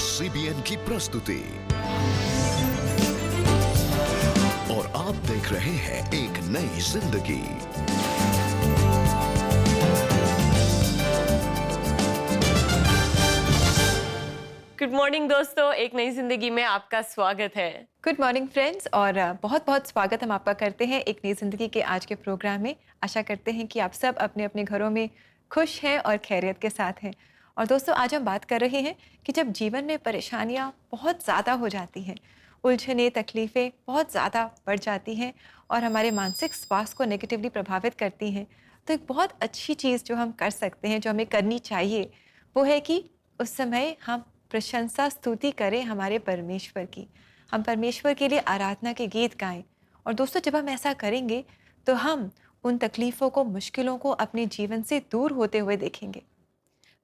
CBN की प्रस्तुति और आप देख रहे हैं एक नई जिंदगी। गुड मॉर्निंग दोस्तों, एक नई जिंदगी में आपका स्वागत है। गुड मॉर्निंग फ्रेंड्स, और बहुत बहुत स्वागत हम आपका करते हैं एक नई ज़िंदगी के आज के प्रोग्राम में। आशा करते हैं कि आप सब अपने अपने घरों में खुश हैं और खैरियत के साथ हैं। और दोस्तों, आज हम बात कर रहे हैं कि जब जीवन में परेशानियाँ बहुत ज़्यादा हो जाती हैं, उलझनें, तकलीफ़ें बहुत ज़्यादा बढ़ जाती हैं और हमारे मानसिक स्वास्थ्य को नेगेटिवली प्रभावित करती हैं, तो एक बहुत अच्छी चीज़ जो हम कर सकते हैं, जो हमें करनी चाहिए, वो है कि उस समय हम प्रशंसा स्तुति करें हमारे परमेश्वर की। हम परमेश्वर के लिए आराधना के गीत गाएं। और दोस्तों, जब हम ऐसा करेंगे तो हम उन तकलीफ़ों को, मुश्किलों को अपने जीवन से दूर होते हुए देखेंगे।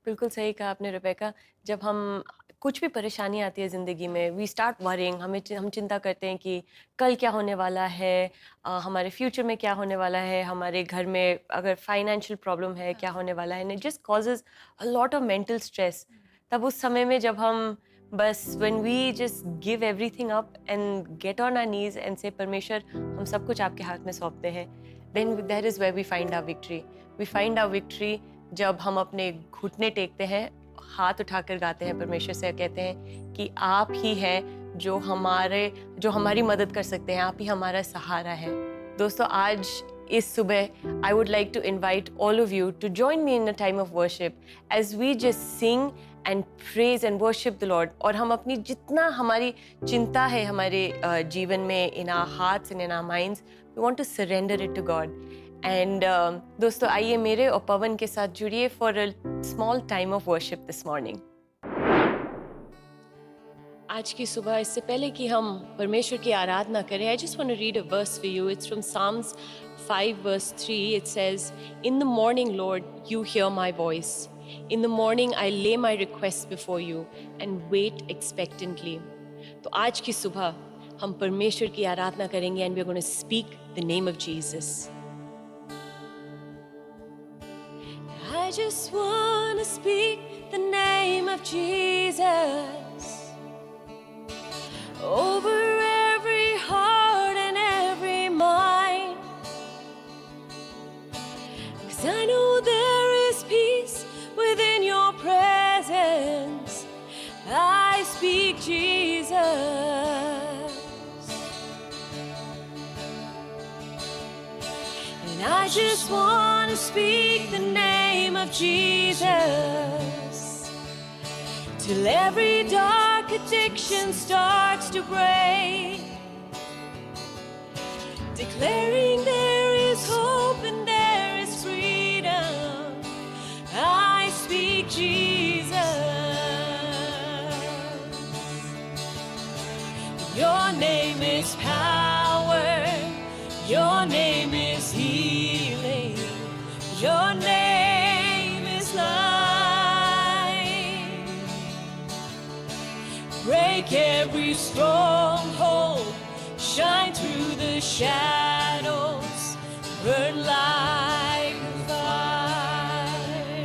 बिल्कुल सही कहा आपने रेबेका। जब हम कुछ भी परेशानी आती है ज़िंदगी में, वी स्टार्ट वरिंग, हम चिंता करते हैं कि कल क्या होने वाला है, हमारे फ्यूचर में क्या होने वाला है, हमारे घर में अगर फाइनेंशियल प्रॉब्लम है क्या होने वाला है। It just causes a lot of mental stress. तब उस समय में जब हम बस when we just give everything up and get on our knees and say परमेश्वर, हम सब कुछ आपके हाथ में सौंपते हैं, then that is where we find our victory. We find our victory जब हम अपने घुटने टेकते हैं, हाथ उठाकर गाते हैं परमेश्वर से, कहते हैं कि आप ही हैं जो हमारी मदद कर सकते हैं, आप ही हमारा सहारा है। दोस्तों, आज इस सुबह I would like to invite all of you to join me in a time of worship as we just sing and praise and worship the Lord. और हम अपनी जितना हमारी चिंता है हमारे जीवन में, in our hearts and in our minds, we want to surrender it to God. And दोस्तों, आइए मेरे और पवन के साथ जुड़िए for a small time of worship this morning. आज की सुबह, इससे पहले कि हम परमेश्वर की आराधना करें, I just want to read a verse for you. It's from Psalms 5 verse 3. It says, "In the morning, Lord, you hear my voice. In the morning, I lay my requests before you and wait expectantly." तो आज की सुबह हम परमेश्वर की आराधना करेंगे and we're going to speak the name of Jesus. I just want to speak the name of Jesus over every heart and every mind, 'cause I know there is peace within your presence. I speak Jesus, and I just want to speak the name of Jesus till every dark addiction starts to break, declaring there is hope and there is freedom. I speak Jesus. Your name is power, your name is healing, your name is life. Break every stronghold, shine through the shadows, burn like a fire.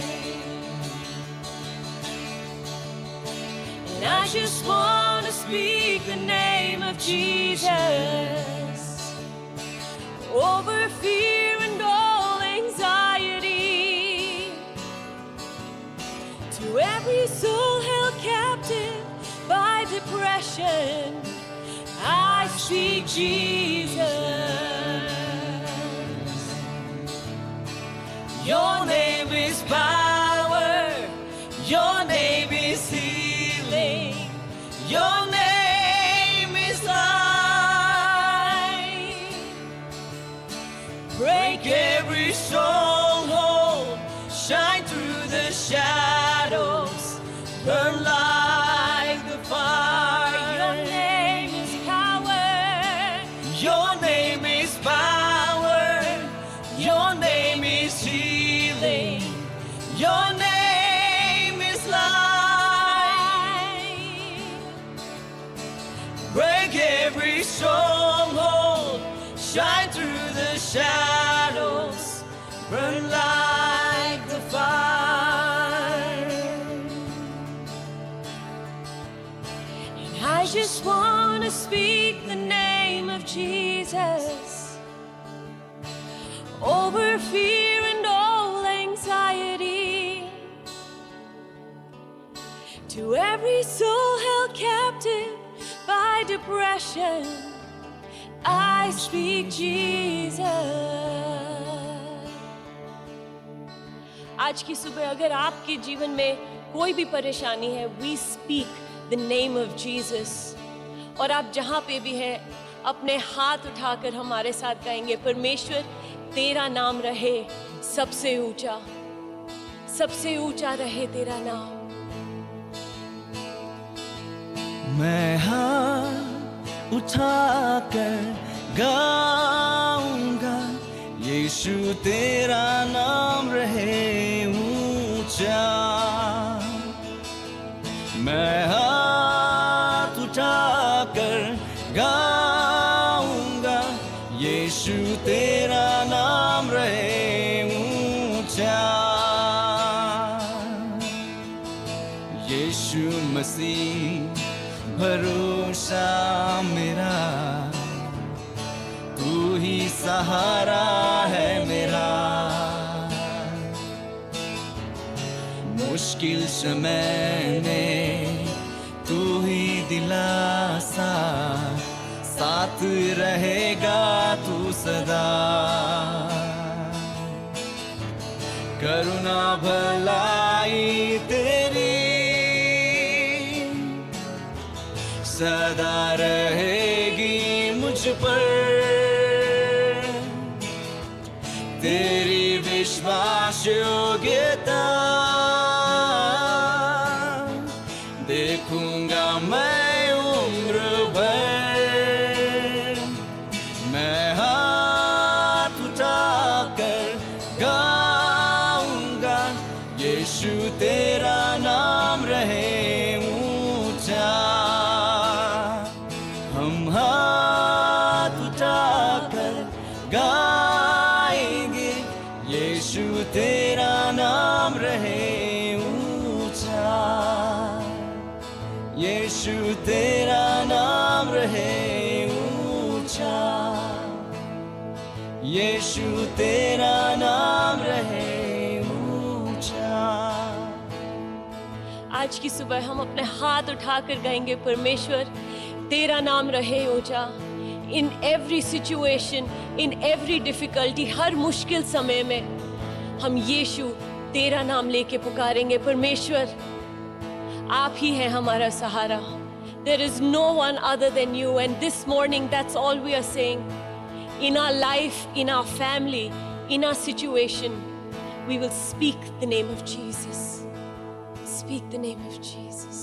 And I just want to speak the name of Jesus over fear and all anxiety, to every soul held captive by depression. I speak Jesus. Your name is power, your name is healing, your name is life. Break every stronghold, shine through the shadows, burn like the fire. Your name is power, your name is power, your name is healing, your name is life. Break every stronghold, shine through the shadows, burn like the fire. just want to speak the name of Jesus over fear and all anxiety. To every soul held captive by depression, I speak Jesus. आज की सुबह अगर आपके जीवन में कोई भी परेशानी है, we speak the name of Jesus. और आप जहाँ पे भी हैं, अपने हाथ उठाकर हमारे साथ गाएंगे, परमेश्वर तेरा नाम रहे सबसे ऊंचा, सबसे ऊंचा रहे तेरा नाम। मैं हाथ उठाकर गाऊंगा, यीशु तेरा नाम रहे ऊंचा। मैं हाथ उठाकर गाऊंगा, यीशु तेरा नाम रहे ऊंचा। यीशु मसीह भरोसा मेरा, तू ही सहारा है मेरा। मुश्किल समय में तू ही दिलासा, साथ रहेगा तू सदा। करुणा भलाई तेरी सदा रहेगी मुझ पर, तेरी विश्वास योग्यता देखूंगा मैं उम्र भर। मैं हाथ उठाकर गाऊंगा, यीशु तेरा नाम रहे ऊंचा। हम हाथ उठाकर गाएंगे, यीशु तेरा नाम रहे ऊंचा। यीशु तेरा नाम रहे ऊंचा। यीशु तेरा नाम रहे ऊंचा। आज की सुबह हम अपने हाथ उठाकर गाएंगे, परमेश्वर तेरा नाम रहे ऊंचा। In every situation, in every difficulty, हर मुश्किल समय में हम यीशु तेरा नाम लेके पुकारेंगे, परमेश्वर आप ही हैं हमारा सहारा। There is no one other than you, and this morning that's all we are saying. In our life, in our family, in our situation, we will speak the name of Jesus. Speak the name of Jesus.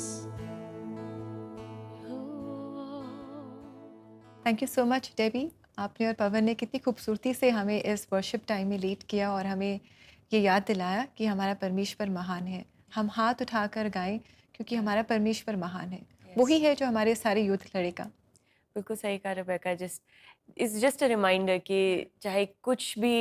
Thank you so much Debbie. आपने और पवन ने कितनी खूबसूरती से हमें इस worship time में lead किया और हमें ये याद दिलाया कि हमारा परमेश्वर महान है। हम हाथ उठाकर गाएं क्योंकि हमारा परमेश्वर महान है। वही है जो हमारे सारे युद्ध लड़ेगा। बिल्कुल सही कहा रेबेका। जस्ट अ रिमाइंडर कि चाहे कुछ भी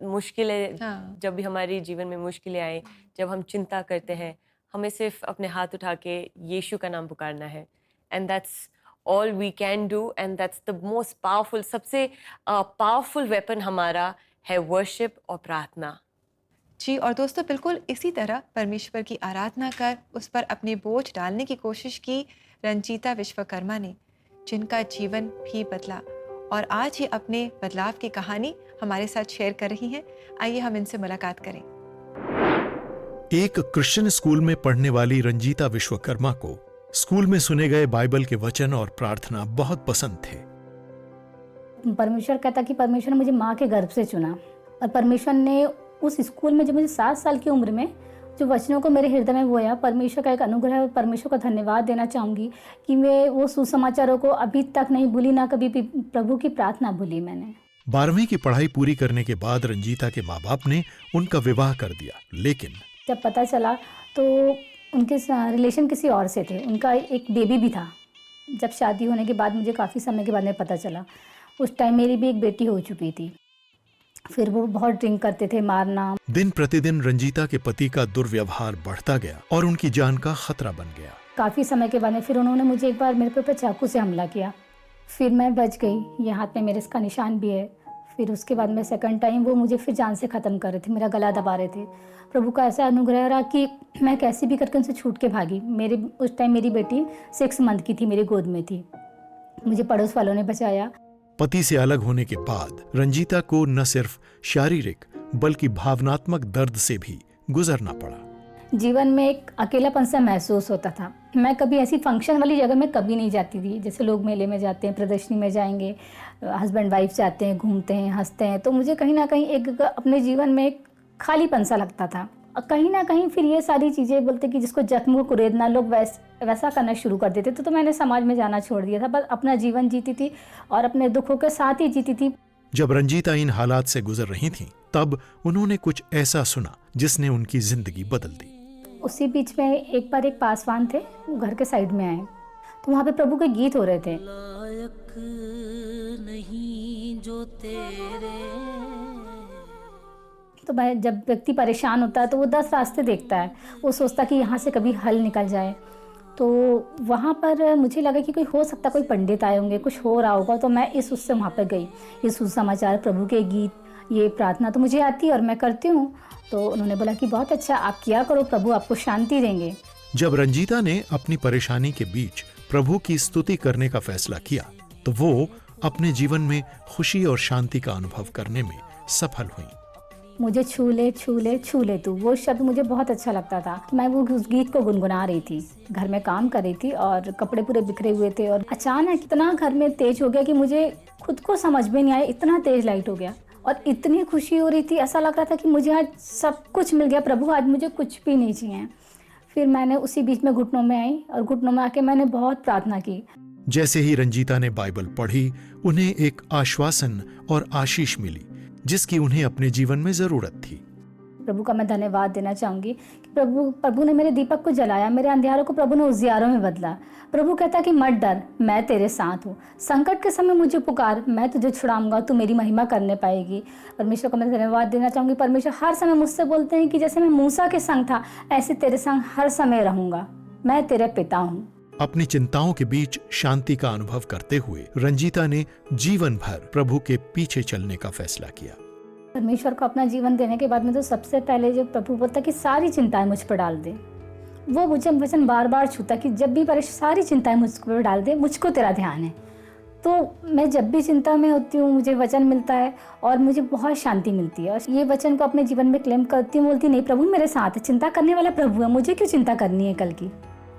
मुश्किलें, जब भी हमारे जीवन में मुश्किलें आए, जब हम चिंता करते हैं, हमें सिर्फ अपने हाथ उठा के यीशु का नाम पुकारना है। And that's all we can do, and that's the most powerful, सबसे पावरफुल वेपन हमारा है वर्शिप और प्रार्थना। जी, और दोस्तों बिल्कुल इसी तरह परमेश्वर की आराधना कर उस पर अपने बोझ डालने की कोशिश की रंजीता विश्वकर्मा ने, जिनका जीवन भी बदला और आज ये अपने बदलाव की कहानी हमारे साथ शेयर कर रही हैं। आइए हम इनसे मुलाकात करें। एक क्रिश्चियन स्कूल में पढ़ने वाली रंजीता विश्वकर्मा को स्कूल में सुने गए बाइबल के वचन और प्रार्थना बहुत पसंद थे। परमेश्वर कहता कि परमेश्वर ने मुझे माँ के गर्भ से चुना, और परमेश्वर ने उस स्कूल में जब मुझे 7 साल की उम्र में जो वचनों को मेरे हृदय में बोया, परमेश्वर का एक अनुग्रह है। परमेश्वर का धन्यवाद देना चाहूँगी कि मैं वो सुसमाचारों को अभी तक नहीं भूली, ना कभी भी प्रभु की प्रार्थना भूली मैंने। 12वीं की पढ़ाई पूरी करने के बाद रंजीता के माँ बाप ने उनका विवाह कर दिया, लेकिन जब पता चला तो उनके रिलेशन किसी और से थे। उनका एक बेबी भी था। जब शादी होने के बाद मुझे काफ़ी समय के बाद में पता चला, उस टाइम मेरी भी एक बेटी हो चुकी थी। फिर वो बहुत ड्रिंक करते थे, मारना। दिन प्रतिदिन रंजीता के पति का दुर्व्यवहार बढ़ता गया और उनकी जान का खतरा बन गया। काफ़ी समय के बाद में फिर उन्होंने मुझे एक बार मेरे पे चाकू से हमला किया, फिर मैं बच गई। ये हाथ में मेरे इसका निशान भी है। फिर उसके बाद में सेकंड टाइम वो मुझे फिर जान से ख़त्म कर रहे थे, मेरा गला दबा रहे थे। प्रभु का ऐसा अनुग्रह रहा कि मैं कैसे भी करके उनसे छूट के भागी। मेरे उस टाइम मेरी बेटी 6 मंथ की थी, मेरी गोद में थी। मुझे पड़ोस वालों ने बचाया। पति से अलग होने के बाद रंजीता को न सिर्फ शारीरिक बल्कि भावनात्मक दर्द से भी गुजरना पड़ा। जीवन में एक अकेलापन सा महसूस होता था। मैं कभी ऐसी फंक्शन वाली जगह में कभी नहीं जाती थी, जैसे लोग मेले में जाते हैं, प्रदर्शनी में जाएंगे, हस्बैंड वाइफ जाते हैं, घूमते हैं, हंसते हैं, तो मुझे कहीं ना कहीं एक अपने जीवन में एक खालीपन सा लगता था। और कहीं ना कहीं फिर ये सारी चीज़ें बोलते कि जिसको जख्म को कुरेदना, लोग वैसा करना शुरू कर देते थे। तो मैंने समाज में जाना छोड़ दिया था, बस अपना जीवन जीती थी और अपने दुखों के साथ ही जीती थी। जब रंजीता इन हालात से गुजर रही थीं, तब उन्होंने कुछ ऐसा सुना जिसने उनकी जिंदगी बदल दी। उसी बीच में एक बार एक पासवान थे, वो घर के साइड में आए, तो वहाँ पे प्रभु के गीत हो रहे थे। लायक नहीं जो तेरे। तो मैं, जब व्यक्ति परेशान होता है तो वो 10 रास्ते देखता है, वो सोचता कि यहाँ से कभी हल निकल जाए। तो वहाँ पर मुझे लगा कि कोई हो सकता, कोई पंडित आए होंगे, कुछ हो रहा होगा। तो मैं इस उससे वहाँ पर गई। ये सुसमाचार, प्रभु के गीत, ये प्रार्थना तो मुझे आती है और मैं करती हूँ। तो उन्होंने बोला कि बहुत अच्छा, आप किया करो, प्रभु आपको शांति देंगे। जब रंजीता ने अपनी परेशानी के बीच प्रभु की स्तुति करने का फैसला किया, तो वो अपने जीवन में खुशी और शांति का अनुभव करने में सफल हुई। मुझे छू ले छू ले छू ले तू, वो शब्द मुझे बहुत अच्छा लगता था। मैं वो उस गीत को गुनगुना रही थी, घर में काम कर रही थी और कपड़े पूरे बिखरे हुए थे। और अचानक इतना घर में तेज हो गया कि मुझे खुद को समझ में नहीं आया, इतना तेज लाइट हो गया और इतनी खुशी हो रही थी। ऐसा लग रहा था कि मुझे आज सब कुछ मिल गया, प्रभु आज मुझे कुछ भी नहीं चाहिए। फिर मैंने उसी बीच में घुटनों में आई और घुटनों में आके मैंने बहुत प्रार्थना की। जैसे ही रंजीता ने बाइबल पढ़ी, उन्हें एक आश्वासन और आशीष मिली जिसकी उन्हें अपने जीवन में जरूरत थी। प्रभु का मैं धन्यवाद देना चाहूँगी कि प्रभु ने मेरे दीपक को जलाया, मेरे अंधियारों को प्रभु ने उजियारों में बदला। प्रभु कहता कि मत डर, मैं तेरे साथ हूँ। संकट के समय मुझे पुकार, मैं तुझे छुड़ाऊंगा, तू मेरी महिमा करने पाएगी। परमेश्वर को मैं धन्यवाद देना चाहूँगी। परमेश्वर हर समय मुझसे बोलते हैं कि जैसे मैं मूसा के संग था, ऐसे तेरे संग हर समय रहूँगा, मैं तेरे पिता हूँ। अपनी चिंताओं के बीच शांति का अनुभव करते हुए रंजीता ने जीवन भर प्रभु के पीछे चलने का फैसला किया। परमेश्वर को अपना जीवन देने के बाद में तो सबसे पहले जो प्रभु बोलता कि सारी चिंताएं मुझ पर डाल दे, वो मुझे वचन बार बार छूता कि जब भी सारी चिंताएं मुझ पर डाल दे, मुझको तेरा ध्यान है। तो मैं जब भी चिंता में होती हूँ, मुझे वचन मिलता है और मुझे बहुत शांति मिलती है। और ये वचन को अपने जीवन में क्लेम करती हूँ, बोलती नहीं, प्रभु मेरे साथ है, चिंता करने वाला प्रभु है, मुझे क्यों चिंता करनी है कल की।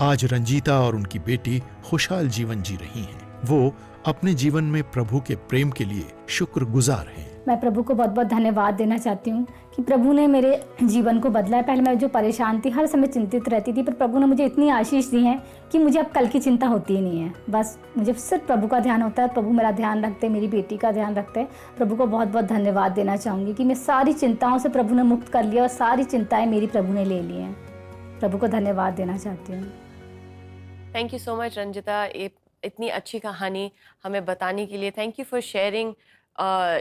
आज रंजीता और उनकी बेटी खुशहाल जीवन जी रही हैं। वो अपने जीवन में प्रभु के प्रेम के लिए शुक्रगुजार हैं। मैं प्रभु को बहुत बहुत धन्यवाद देना चाहती हूँ कि प्रभु ने मेरे जीवन को बदला है। पहले मैं जो परेशान थी, हर समय चिंतित रहती थी, पर प्रभु ने मुझे इतनी आशीष दी है कि मुझे अब कल की चिंता होती ही नहीं है। बस मुझे सिर्फ प्रभु का ध्यान होता है। प्रभु मेरा ध्यान रखते, मेरी बेटी का ध्यान रखते। प्रभु को बहुत बहुत धन्यवाद देना चाहूँगी कि मैं सारी चिंताओं से प्रभु ने मुक्त कर लिया और सारी चिंताएँ मेरी प्रभु ने ले ली हैं। प्रभु को धन्यवाद देना चाहती हूँ। Thank you so much Ranjita, इतनी अच्छी कहानी हमें बताने के लिए। Thank you for sharing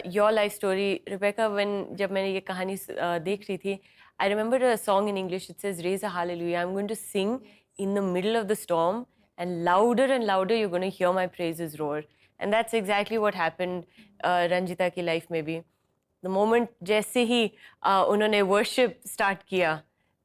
your life story. Rebecca, जब मैंने ये कहानी देख रही थी, I remember a song in English, it says raise a hallelujah, I am going to sing in the middle of the storm and louder you going to hear my praises roar. And that's exactly what happened Ranjita की life में भी। The moment जैसे ही उन्होंने worship start किया,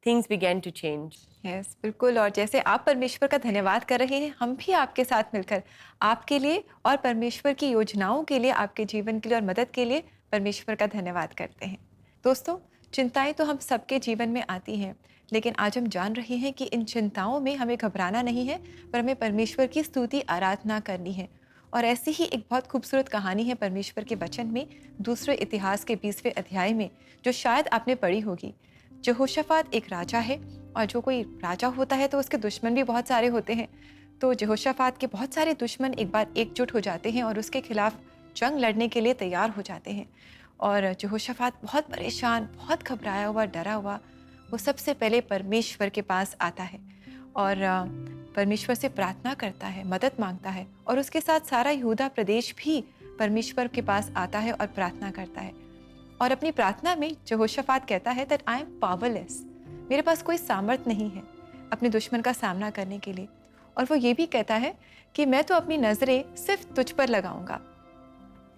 things began to change. Yes, बिल्कुल। और जैसे आप परमेश्वर का धन्यवाद कर रहे हैं, हम भी आपके साथ मिलकर आपके लिए और परमेश्वर की योजनाओं के लिए, आपके जीवन के लिए और मदद के लिए परमेश्वर का धन्यवाद करते हैं। दोस्तों, चिंताएं तो हम सबके जीवन में आती हैं, लेकिन आज हम जान रहे हैं कि इन चिंताओं में हमें घबराना नहीं है, पर हमें परमेश्वर की स्तुति आराधना करनी है। और ऐसी ही एक बहुत खूबसूरत कहानी है परमेश्वर के वचन में, दूसरे इतिहास के 20वें अध्याय में, जो शायद आपने पढ़ी होगी। यहोशाफात एक राजा है, और जो कोई राजा होता है तो उसके दुश्मन भी बहुत सारे होते हैं। तो यहोशाफात के बहुत सारे दुश्मन एक बार एकजुट हो जाते हैं और उसके खिलाफ जंग लड़ने के लिए तैयार हो जाते हैं। और यहोशाफात बहुत परेशान, बहुत घबराया हुआ, डरा हुआ, वो सबसे पहले परमेश्वर के पास आता है और परमेश्वर से प्रार्थना करता है, मदद मांगता है। और उसके साथ सारा यहूदा प्रदेश भी परमेश्वर के पास आता है और प्रार्थना करता है। और अपनी प्रार्थना में यहोशाफात कहता है दैट आई एम पावरलेस, मेरे पास कोई सामर्थ नहीं है अपने दुश्मन का सामना करने के लिए। और वो ये भी कहता है कि मैं तो अपनी नज़रें सिर्फ तुझ पर लगाऊंगा।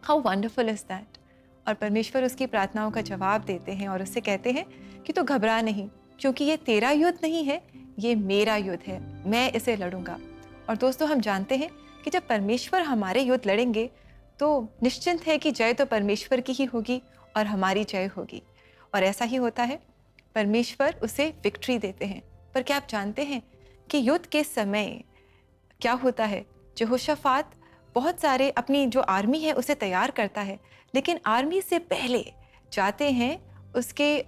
How wonderful is that. और परमेश्वर उसकी प्रार्थनाओं का जवाब देते हैं और उससे कहते हैं कि तू घबरा नहीं, क्योंकि ये तेरा युद्ध नहीं है, ये मेरा युद्ध है, मैं इसे लड़ूंगा। और दोस्तों, हम जानते हैं कि जब परमेश्वर हमारे युद्ध लड़ेंगे तो निश्चिंत है कि जय तो परमेश्वर की ही होगी और हमारी जय होगी। और ऐसा ही होता है, परमेश्वर उसे विक्ट्री देते हैं। पर क्या आप जानते हैं कि युद्ध के समय क्या होता है? यहोशाफात बहुत सारे अपनी जो आर्मी है उसे तैयार करता है, लेकिन आर्मी से पहले जाते हैं उसके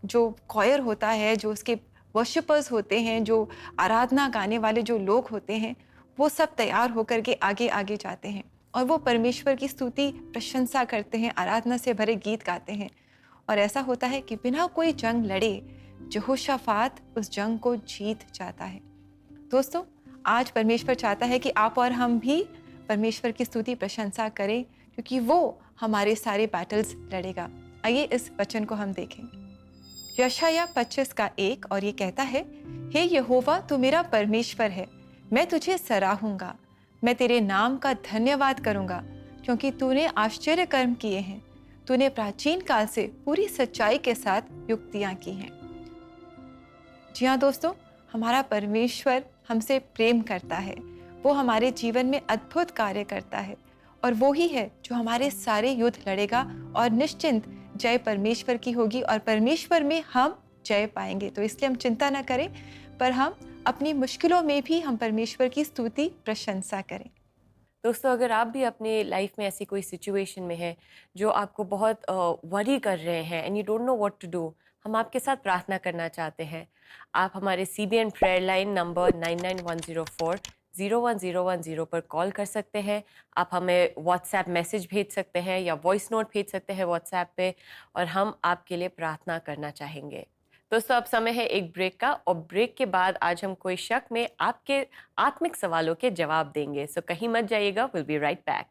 जो कॉयर होता है, जो उसके वर्शिपर्स होते हैं, जो आराधना गाने वाले जो लोग होते हैं, वो सब तैयार होकर के आगे आगे जाते हैं और वो परमेश्वर की स्तुति प्रशंसा करते हैं, आराधना से भरे गीत गाते हैं। और ऐसा होता है कि बिना कोई जंग लड़े यहोशाफात उस जंग को जीत जाता है। दोस्तों, आज परमेश्वर चाहता है कि आप और हम भी परमेश्वर की स्तुति प्रशंसा करें, क्योंकि वो हमारे सारे बैटल्स लड़ेगा। आइए इस वचन को हम देखें। यशायाह 25:1, और ये कहता है, हे यहोवा, तू मेरा परमेश्वर है, मैं तुझे सराहूंगा, मैं तेरे नाम का धन्यवाद करूंगा, क्योंकि तूने आश्चर्य कर्म किए हैं, तूने प्राचीन काल से पूरी सच्चाई के साथ युक्तियां की हैं। जी हाँ दोस्तों, हमारा परमेश्वर हमसे प्रेम करता है, वो हमारे जीवन में अद्भुत कार्य करता है और वो ही है जो हमारे सारे युद्ध लड़ेगा और निश्चिंत जय परमेश्वर की होगी और परमेश्वर में हम जय पाएंगे। तो इसलिए हम चिंता न करें, पर हम अपनी मुश्किलों में भी हम परमेश्वर की स्तुति प्रशंसा करें। दोस्तों, अगर आप भी अपने लाइफ में ऐसी कोई सिचुएशन में है जो आपको बहुत वरी कर रहे हैं and you don't know what to do, हम आपके साथ प्रार्थना करना चाहते हैं। आप हमारे CBN प्रेयर लाइन नंबर 9910401010 पर कॉल कर सकते हैं। आप हमें व्हाट्सएप मैसेज भेज सकते हैं या वॉइस नोट भेज सकते हैं व्हाट्सएप पे, और हम आपके लिए प्रार्थना करना चाहेंगे। दोस्तों, अब समय है एक ब्रेक का, और ब्रेक के बाद आज हम कोई शक में आपके आत्मिक सवालों के जवाब देंगे। सो कहीं मत जाइएगा, will be right back.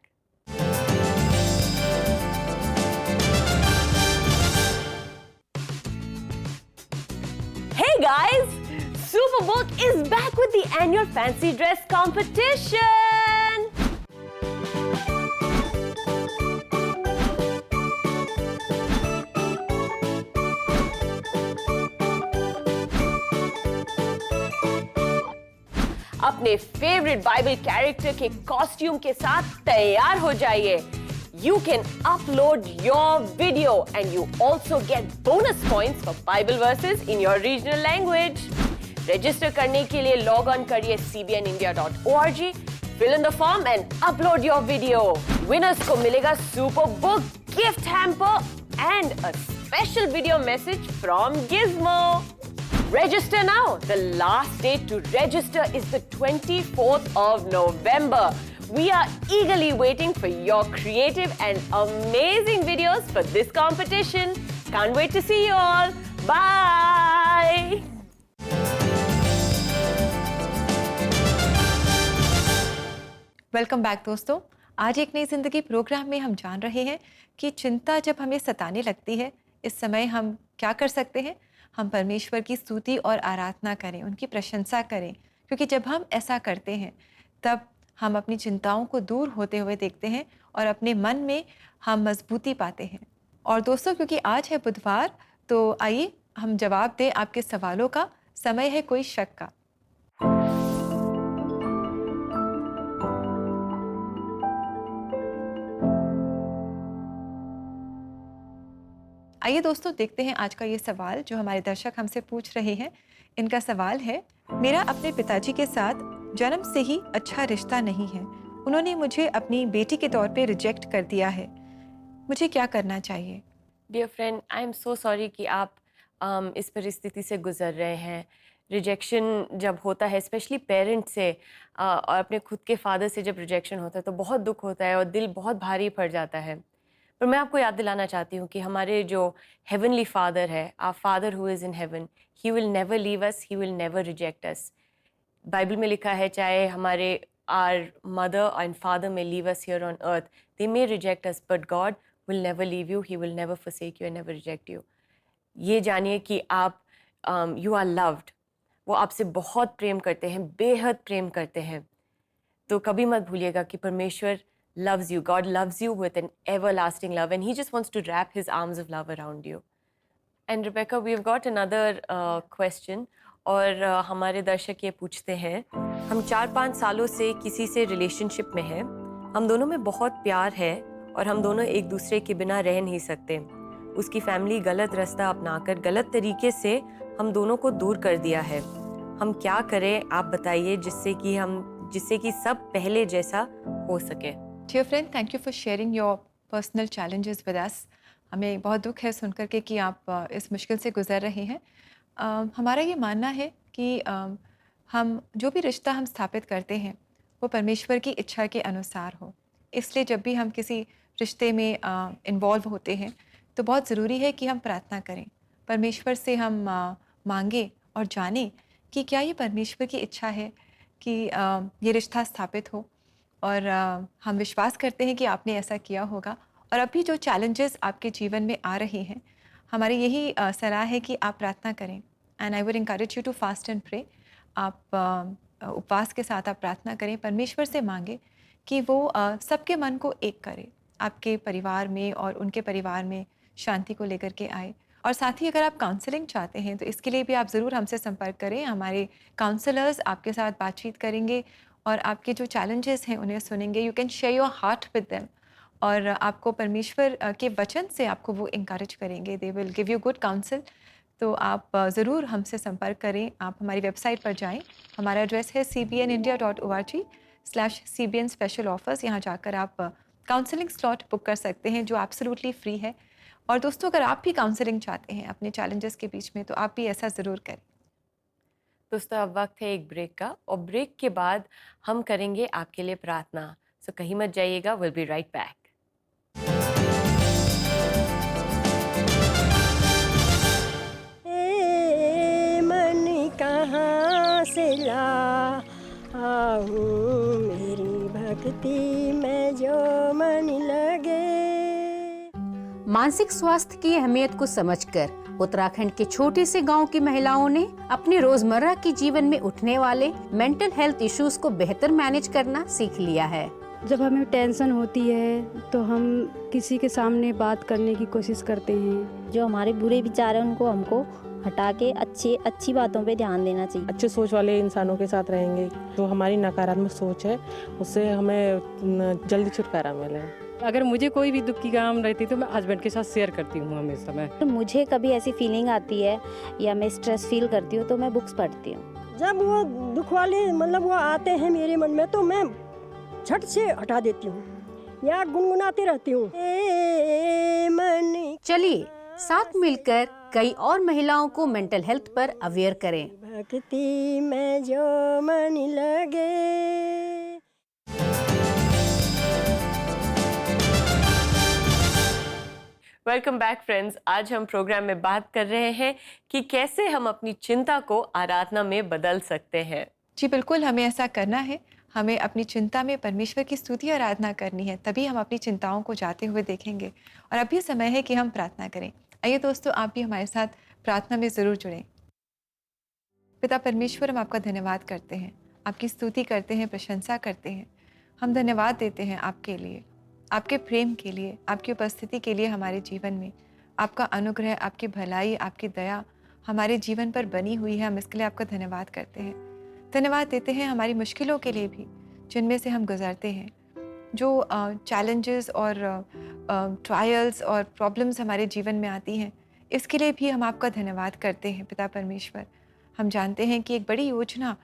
Hey guys, Superbook is back with the annual fancy dress competition. अपने फेवरेट बाइबल कैरेक्टर के कॉस्ट्यूम के साथ तैयार हो जाइए। You can upload your video and you also get bonus points for Bible verses in your regional language. Register करने के लिए log on करिए cbnindia.org, fill in the form and upload your video. Winners को मिलेगा Superbook gift hamper and a special video message from Gizmo. Register now. The last date to register is the 24th of November. We are eagerly waiting for your creative and amazing videos for this competition. Can't wait to see you all. Bye. Welcome back दोस्तों। आज एक नई जिंदगी programme में हम जान रहे हैं कि चिंता जब हमें सताने लगती है, इस समय हम क्या कर सकते हैं। हम परमेश्वर की स्तुति और आराधना करें, उनकी प्रशंसा करें, क्योंकि जब हम ऐसा करते हैं तब हम अपनी चिंताओं को दूर होते हुए देखते हैं और अपने मन में हम मजबूती पाते हैं। और दोस्तों, क्योंकि आज है बुधवार, तो आइए हम जवाब दें आपके सवालों का। समय है कोई शक का। आइए दोस्तों, देखते हैं आज का ये सवाल जो हमारे दर्शक हमसे पूछ रहे हैं। इनका सवाल है, मेरा अपने पिताजी के साथ जन्म से ही अच्छा रिश्ता नहीं है। उन्होंने मुझे अपनी बेटी के तौर पे रिजेक्ट कर दिया है। मुझे क्या करना चाहिए? Dear friend, I am so sorry कि आप इस परिस्थिति से गुजर रहे हैं। रिजेक्शन जब होता है, स्पेशली पेरेंट से और अपने खुद के फादर से जब रिजेक्शन होता है तो बहुत दुख होता है और दिल बहुत भारी पड़ जाता है। पर मैं आपको याद दिलाना चाहती हूँ कि हमारे जो हेवनली फादर है, our father who is in heaven, he will never leave us, he will never reject us. Bible में लिखा है, चाहे हमारे our mother and father may leave us here on earth, they may reject us, but God will never leave you, he will never forsake you and never reject you। ये जानिए कि आप you are loved. वो आपसे बहुत प्रेम करते हैं, बेहद प्रेम करते हैं। तो कभी मत भूलिएगा कि परमेश्वर loves you. God loves you with an everlasting love, and He just wants to wrap His arms of love around you. And Rebecca, we've got another question. और हमारे दर्शक ये पूछते हैं, हम 4-5 सालों से किसी से रिलेशनशिप में हैं, हम दोनों में बहुत प्यार है और हम दोनों एक दूसरे के बिना रह नहीं सकते। उसकी फैमिली गलत रास्ता अपनाकर गलत तरीके से हम दोनों को दूर कर दिया है। हम क्या करें, आप बताइए, जिससे कि सब पहले जैसा हो सके। Dear friend, thank you for sharing your personal challenges with us. हमें बहुत दुख है सुनकर के कि आप इस मुश्किल से गुजर रहे हैं। हमारा ये मानना है कि हम जो भी रिश्ता हम स्थापित करते हैं वो परमेश्वर की इच्छा के अनुसार हो। इसलिए जब भी हम किसी रिश्ते में इन्वॉल्व होते हैं तो बहुत ज़रूरी है कि हम प्रार्थना करें, परमेश्वर से हम मांगें और जानें कि क्या ये परमेश्वर की इच्छा है कि ये रिश्ता स्थापित हो। और हम विश्वास करते हैं कि आपने ऐसा किया होगा। और अभी जो चैलेंजेस आपके जीवन में आ रहे हैं, हमारी यही सलाह है कि आप प्रार्थना करें। And I would encourage you to fast and pray. आप उपवास के साथ आप प्रार्थना करें, परमेश्वर से मांगें कि वो सबके मन को एक करे, आपके परिवार में और उनके परिवार में शांति को लेकर के आए। और साथ ही अगर आप काउंसलिंग चाहते हैं तो इसके लिए भी आप ज़रूर हमसे संपर्क करें। हमारे काउंसलर्स आपके साथ बातचीत करेंगे और आपके जो चैलेंजेस हैं उन्हें सुनेंगे। You can share your heart with them और आपको परमेश्वर के वचन से आपको वो इंकरेज करेंगे। They will give you good council. तो आप ज़रूर हमसे संपर्क करें। आप हमारी वेबसाइट पर जाएं, हमारा एड्रेस है cbnindia.org/cbn स्पेशल ऑफर्स। यहाँ जाकर आप काउंसलिंग स्लॉट बुक कर सकते हैं जो एब्सोल्युटली फ्री है। और दोस्तों, अगर आप भी काउंसलिंग चाहते हैं अपने चैलेंजेस के बीच में तो आप भी ऐसा ज़रूर करें। दोस्तों, अब वक्त है एक ब्रेक का, और ब्रेक के बाद हम करेंगे आपके लिए प्रार्थना। सो कहीं मत जाइएगा, विल बी राइट बैक। मन कहाँ से लाऊं मेरी भक्ति में जो मन लगे। मानसिक स्वास्थ्य की अहमियत को समझकर उत्तराखंड के छोटे से गांव की महिलाओं ने अपने रोजमर्रा के जीवन में उठने वाले मेंटल हेल्थ इश्यूज को बेहतर मैनेज करना सीख लिया है। जब हमें टेंशन होती है तो हम किसी के सामने बात करने की कोशिश करते हैं। जो हमारे बुरे विचार हैं उनको हमको हटा के अच्छी बातों पे ध्यान देना चाहिए। अच्छे सोच वाले इंसानों के साथ रहेंगे। जो हमारी नकारात्मक सोच है उससे हमें जल्दी छुटकारा मिले। अगर मुझे कोई भी दुख की काम रहती तो मैं हस्बैंड के साथ शेयर करती हूँ हमेशा। मैं मुझे कभी ऐसी फीलिंग आती है या मैं स्ट्रेस फील करती हूँ तो मैं बुक्स पढ़ती हूँ। जब वो दुख वाले वो आते हैं मेरे मन में तो मैं झट से हटा देती हूँ या गुनगुनाती रहती हूँ। चलिए साथ मिलकर कई और महिलाओं को मेंटल हेल्थ पर अवेयर करें। भक्ति में जो मन लगे। Welcome back friends. आज हम प्रोग्राम में बात कर रहे हैं कि कैसे हम अपनी चिंता को आराधना में बदल सकते हैं। जी बिल्कुल, हमें ऐसा करना है। हमें अपनी चिंता में परमेश्वर की स्तुति आराधना करनी है, तभी हम अपनी चिंताओं को जाते हुए देखेंगे। और अभी समय है कि हम प्रार्थना करें। आइए दोस्तों, आप भी हमारे साथ प्रार्थना में ज़रूर जुड़ें। पिता परमेश्वर, हम आपका धन्यवाद करते हैं, आपकी स्तुति करते हैं, प्रशंसा करते हैं। हम धन्यवाद देते हैं आपके लिए, आपके प्रेम के लिए, आपकी उपस्थिति के लिए हमारे जीवन में। आपका अनुग्रह, आपकी भलाई, आपकी दया हमारे जीवन पर बनी हुई है। हम इसके लिए आपका धन्यवाद करते हैं। धन्यवाद देते हैं हमारी मुश्किलों के लिए भी जिनमें से हम गुजरते हैं। जो चैलेंजेस और ट्रायल्स और प्रॉब्लम्स हमारे जीवन में आती हैं, इसके लिए भी हम आपका धन्यवाद करते हैं पिता परमेश्वर। हम जानते हैं कि एक बड़ी योजना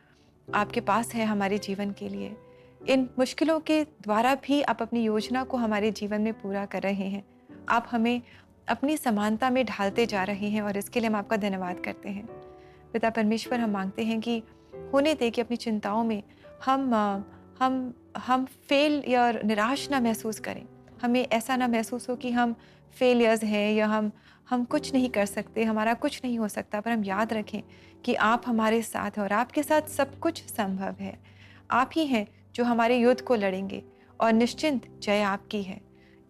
आपके पास है हमारे जीवन के लिए। इन मुश्किलों के द्वारा भी आप अपनी योजना को हमारे जीवन में पूरा कर रहे हैं। आप हमें अपनी समानता में ढालते जा रहे हैं और इसके लिए हम आपका धन्यवाद करते हैं। पिता परमेश्वर, हम मांगते हैं कि होने दे कि अपनी चिंताओं में हम फेल या निराश ना महसूस करें। हमें ऐसा ना महसूस हो कि हम फेलियर्स हैं या हम कुछ नहीं कर सकते, हमारा कुछ नहीं हो सकता। पर हम याद रखें कि आप हमारे साथ हैं और आपके साथ सब कुछ संभव है। आप ही हैं जो हमारे युद्ध को लड़ेंगे और निश्चिंत जय आपकी है।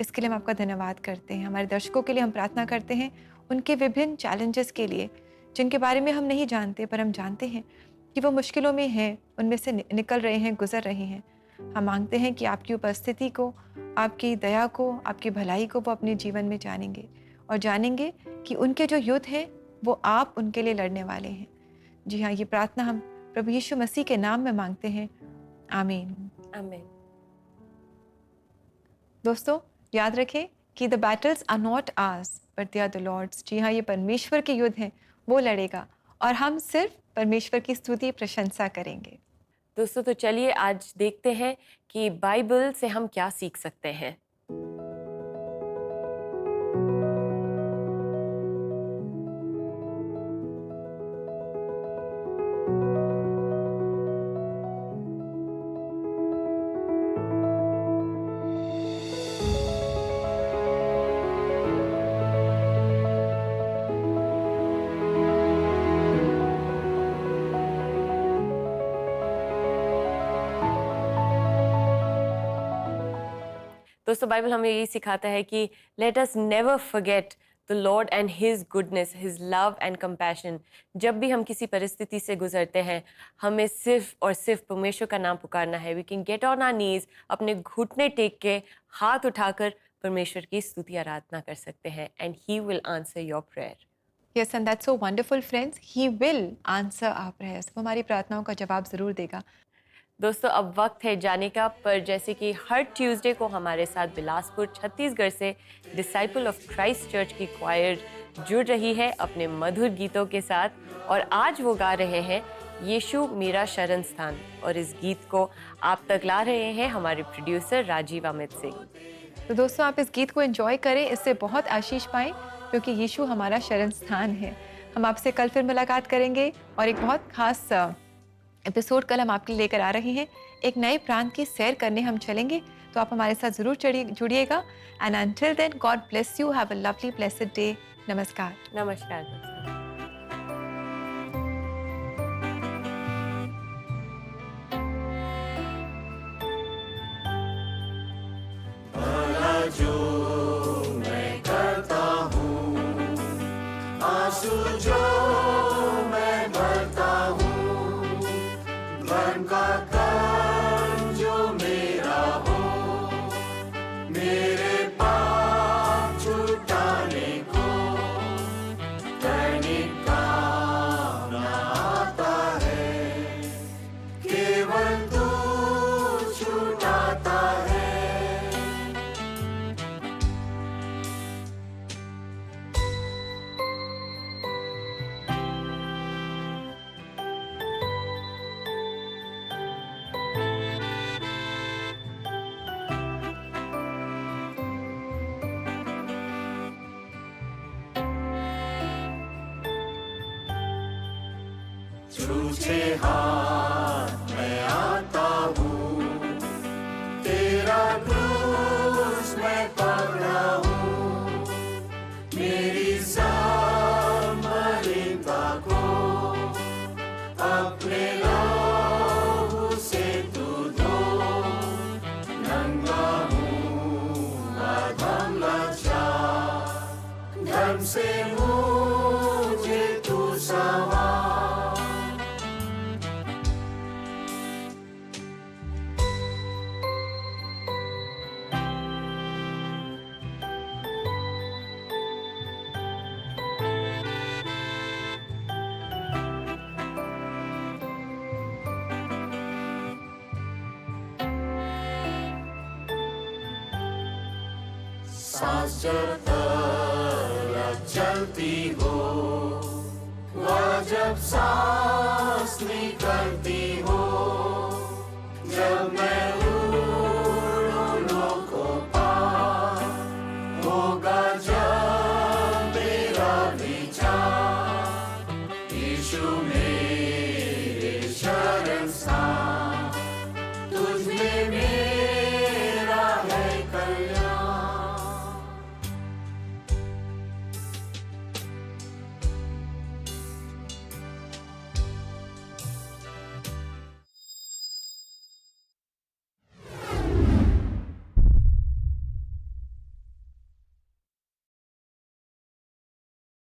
इसके लिए हम आपका धन्यवाद करते हैं। हमारे दर्शकों के लिए हम प्रार्थना करते हैं, उनके विभिन्न चैलेंजेस के लिए जिनके बारे में हम नहीं जानते, पर हम जानते हैं कि वो मुश्किलों में हैं, उनमें से निकल रहे हैं, गुजर रहे हैं। हम मांगते हैं कि आपकी उपस्थिति को, आपकी दया को, आपकी भलाई को वो अपने जीवन में जानेंगे और जानेंगे कि उनके जो युद्ध हैं वो आप उनके लिए लड़ने वाले हैं। जी हाँ, ये प्रार्थना हम प्रभु यीशु मसीह के नाम में मांगते हैं। आमीन। आमीन। दोस्तों, याद रखें कि the battles are not ours but they are the lord's. जी हाँ, ये परमेश्वर के युद्ध हैं, वो लड़ेगा और हम सिर्फ परमेश्वर की स्तुति प्रशंसा करेंगे। दोस्तों, तो चलिए आज देखते हैं कि बाइबल से हम क्या सीख सकते हैं। दोस्तों, बाइबल हमें यही सिखाता है कि let us never forget the Lord and his goodness, his love and compassion. जब भी हम किसी परिस्थिति से गुजरते हैं, हमें सिर्फ और सिर्फ परमेश्वर का नाम पुकारना है। We can get on our knees, अपने घुटने टेक के हाथ उठाकर परमेश्वर की स्तुति आराधना कर सकते हैं, and he will answer your prayer. Yes, and that's so wonderful, friends. He will answer our prayers. वो हमारी प्रार्थनाओं का जवाब ज़रूर देगा। दोस्तों, अब वक्त है जाने का, पर जैसे कि हर ट्यूसडे को हमारे साथ बिलासपुर छत्तीसगढ़ से डिसाइपल ऑफ क्राइस्ट चर्च की क्वायर जुड़ रही है अपने मधुर गीतों के साथ, और आज वो गा रहे हैं यीशु मेरा शरण स्थान, और इस गीत को आप तक ला रहे हैं हमारे प्रोड्यूसर राजीव अमित सिंह। तो दोस्तों, आप इस गीत को एंजॉय करें, इससे बहुत आशीष पाएं, क्योंकि यीशु हमारा शरण स्थान है। हम आपसे कल फिर मुलाकात करेंगे और एक बहुत खास एपिसोड कल हम आपके लिए लेकर आ रहे हैं। एक नए प्रांत की सैर करने हम चलेंगे, तो आप हमारे साथ ज़रूर जुड़िएगा। And until then, God bless you, have a lovely blessed day. नमस्कार। नमस्कार दोस्तों। जो मैं करता हूँ, आंसू जो मैं भरता हूँ, धर्म का काम जो मेरा हो, मेरे पाप छुटाने को दैनिक काम न आता है, केवल तू छुटाता है। झूठे हाथ मैं आता हूँ, तेरा क्रूस मैं पकड़ा हूँ, मेरी सब मलिनता को अपने लहू से तू धो, नंगा हूँ अधम लाचार, धर्म से मुझे तू संवार। सांस जब तक चलती हो, वह जब सांस निकलती हो, जब मैं उड़ूं लोकों पार, होगा जब मेरा विचार यीशु